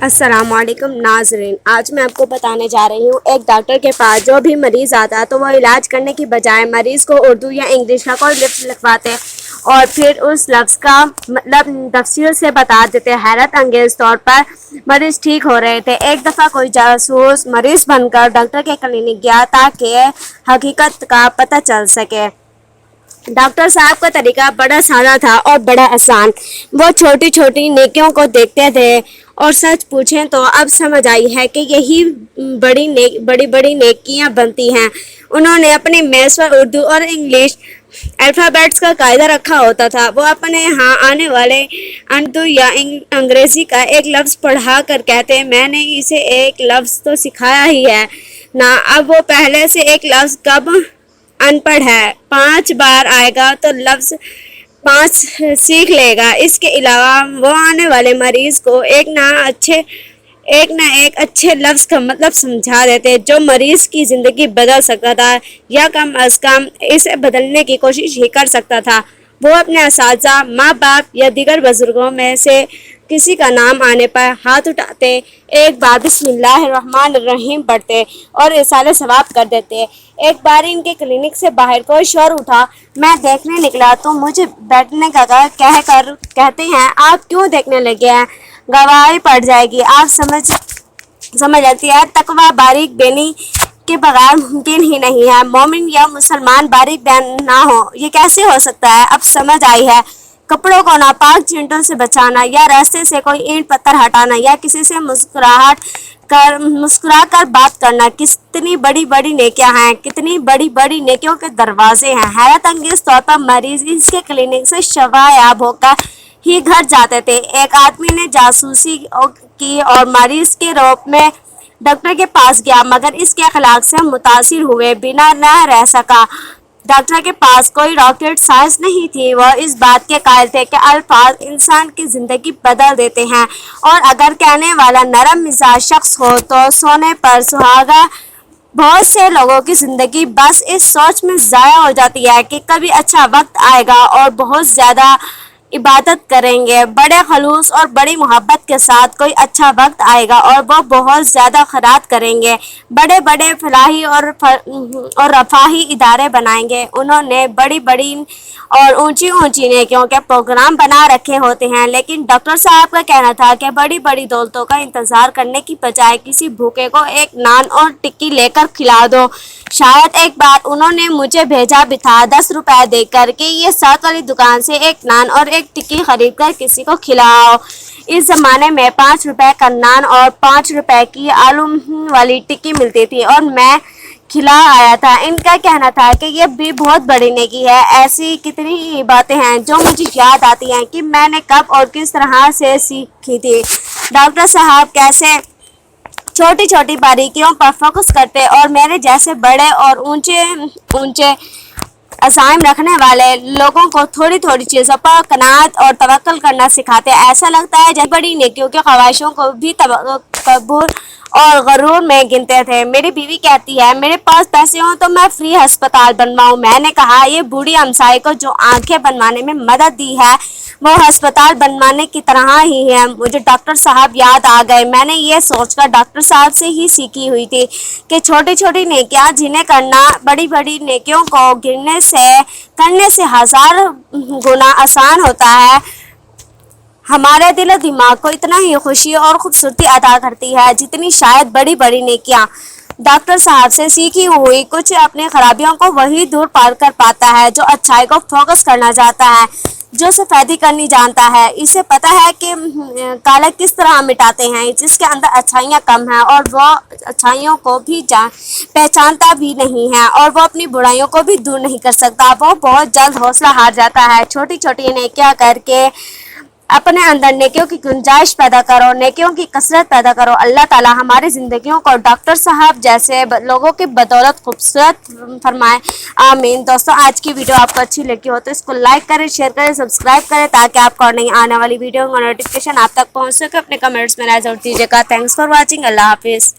अस्सलाम वालेकुम नाज़रीन, आज मैं आपको बताने जा रही हूँ एक डॉक्टर के पास जो भी मरीज़ आता है तो वो इलाज करने की बजाय मरीज़ को उर्दू या इंग्लिश का कोई लफ्ज़ लिखवाते और फिर उस लफ्ज़ का मतलब तफसील से बता देते। हैरत अंगेज़ तौर पर मरीज़ ठीक हो रहे थे। एक दफ़ा कोई जासूस मरीज़ बनकर डॉक्टर के क्लिनिक गया ताकि हकीकत का पता चल सके। डॉक्टर साहब का तरीका बड़ा सादा था और बड़ा आसान। वो छोटी छोटी नेकियों को देखते थे और सच पूछें तो अब समझ आई है कि यही बड़ी बड़ी नेकियां बनती हैं। उन्होंने अपने मेज़ पर उर्दू और इंग्लिश अल्फ़ाबेट्स का कायदा रखा होता था। वो अपने यहाँ आने वाले उर्दू या अंग्रेज़ी का एक लफ्ज़ पढ़ा कर कहते, मैंने इसे एक लफ्ज़ तो सिखाया ही है ना। अब वो पहले से एक लफ्ज़ कब अनपढ़ है, 5 बार आएगा तो लफ्ज़ 5 सीख लेगा। इसके अलावा वो आने वाले मरीज़ को एक ना एक अच्छे लफ्ज़ का मतलब समझा देते जो मरीज़ की ज़िंदगी बदल सकता था या कम अज़ कम इसे बदलने की कोशिश ही कर सकता था। वो अपने असातिज़ा, माँ बाप या दीगर बुज़ुर्गों में से किसी का नाम आने पर हाथ उठाते, एक बार बिस्मिल्लाहिर्रहमानिर्रहीम पढ़ते और इरसाले सवाब कर देते। एक बार इनके क्लिनिक से बाहर कोई शोर उठा। मैं देखने निकला तो मुझे बैठने का कहकर कहते हैं, आप क्यों देखने लगे हैं, गवाही पड़ जाएगी। आप समझ आती है तकवा बारीक बेनी के बगैर मुमकिन ही नहीं है। मोमिन या मुसलमान बारीक बैन ना हो, ये कैसे हो सकता है। अब समझ आई है। कपड़ों को नापाक चींटों से बचाना या रास्ते से कोई ईंट पत्थर हटाना या किसी से मुस्कुरा कर बात करना कितनी बड़ी बड़ी नेकियां हैं, कितनी बड़ी बड़ी नेकियों के दरवाजे हैं। हैरत अंगेज तौर पर मरीज इसके क्लिनिक से शफायाब होकर ही घर जाते थे। एक आदमी ने जासूसी की और मरीज के रूप में डॉक्टर के पास गया, मगर इसके अखलाक से मुतासिर हुए बिना न रह सका। डॉक्टर के पास कोई रॉकेट साइंस नहीं थी। वह इस बात के कायल थे कि अल्फाज इंसान की ज़िंदगी बदल देते हैं और अगर कहने वाला नरम मिजाज शख्स हो तो सोने पर सुहागा। बहुत से लोगों की ज़िंदगी बस इस सोच में ज़ाया हो जाती है कि कभी अच्छा वक्त आएगा और बहुत ज़्यादा इबादत करेंगे, बड़े खलूस और बड़ी मोहब्बत के साथ कोई अच्छा वक्त आएगा और वो बहुत ज़्यादा खैरात करेंगे, बड़े बड़े फलाही और रफाही इदारे बनाएंगे। उन्होंने बड़ी बड़ी और ऊंची ऊंची नेकियों के प्रोग्राम बना रखे होते हैं, लेकिन डॉक्टर साहब का कहना था कि बड़ी बड़ी दौलतों का इंतज़ार करने की बजाय किसी भूखे को एक नान और टिक्की लेकर खिला दो। शायद एक बार उन्होंने मुझे भेजा भी था 10 रुपए देकर कि ये साथ वाली दुकान से एक नान और एक टिक्की खरीद कर किसी को खिलाओ। इस ज़माने में 5 रुपए का नान और 5 रुपए की आलू वाली टिक्की मिलती थी और मैं खिला आया था। इनका कहना था कि ये भी बहुत बड़ी नेकी है। ऐसी कितनी बातें हैं जो मुझे याद आती हैं कि मैंने कब और किस तरह से सीखी थी। डॉक्टर साहब कैसे छोटी छोटी बारीकियों पर फोकस करते और मेरे जैसे बड़े और ऊंचे अज़ाइम रखने वाले लोगों को थोड़ी थोड़ी चीज़ों पर कनात और तवक्कुल करना सिखाते। ऐसा लगता है जब बड़ी नेकियों की ख्वाहिशों को भी तकब्बुर और गरूर में गिनते थे। मेरी बीवी कहती है, मेरे पास पैसे हों तो मैं फ्री अस्पताल बनवाऊँ। मैंने कहा, ये बूढ़ी हमसाई को जो आंखें बनवाने में मदद दी है वो अस्पताल बनवाने की तरह ही है। मुझे डॉक्टर साहब याद आ गए। मैंने ये सोचकर डॉक्टर साहब से ही सीखी हुई थी कि छोटी छोटी नेकियां जिन्हें करना बड़ी बड़ी नेकियों को करने से 1000 गुना आसान होता है, हमारे दिल और दिमाग को इतना ही खुशी और खूबसूरती अता करती है जितनी शायद बड़ी बड़ी नेकियां। डॉक्टर साहब से सीखी हुई कुछ अपनी खराबियों को वही दूर पार कर पाता है जो अच्छाई को फोकस करना चाहता है, जो सफ़ेदी करनी जानता है। इसे पता है कि काले किस तरह मिटाते हैं, जिसके अंदर अच्छाइयाँ कम हैं और वो अच्छाइयों को भी पहचानता भी नहीं है और वो अपनी बुराइयों को भी दूर नहीं कर सकता। वो बहुत जल्द हौसला हार जाता है। छोटी छोटी नेकियां करके अपने अंदर नेकियों की गुंजाइश पैदा करो, नेकियों की कसरत पैदा करो। अल्लाह ताला हमारी ज़िंदगियों को डॉक्टर साहब जैसे लोगों की बदौलत खूबसूरत फरमाए, आमीन। दोस्तों, आज की वीडियो आपको अच्छी लगी हो तो इसको लाइक करें, शेयर करें, सब्सक्राइब करें ताकि आपको और नई आने वाली वीडियो का नोटिफिकेशन आप तक पहुँच सके। अपने कमेंट्स में राय ज़रूर दीजिएगा। Thanks for watching. अल्लाह हाफिज़।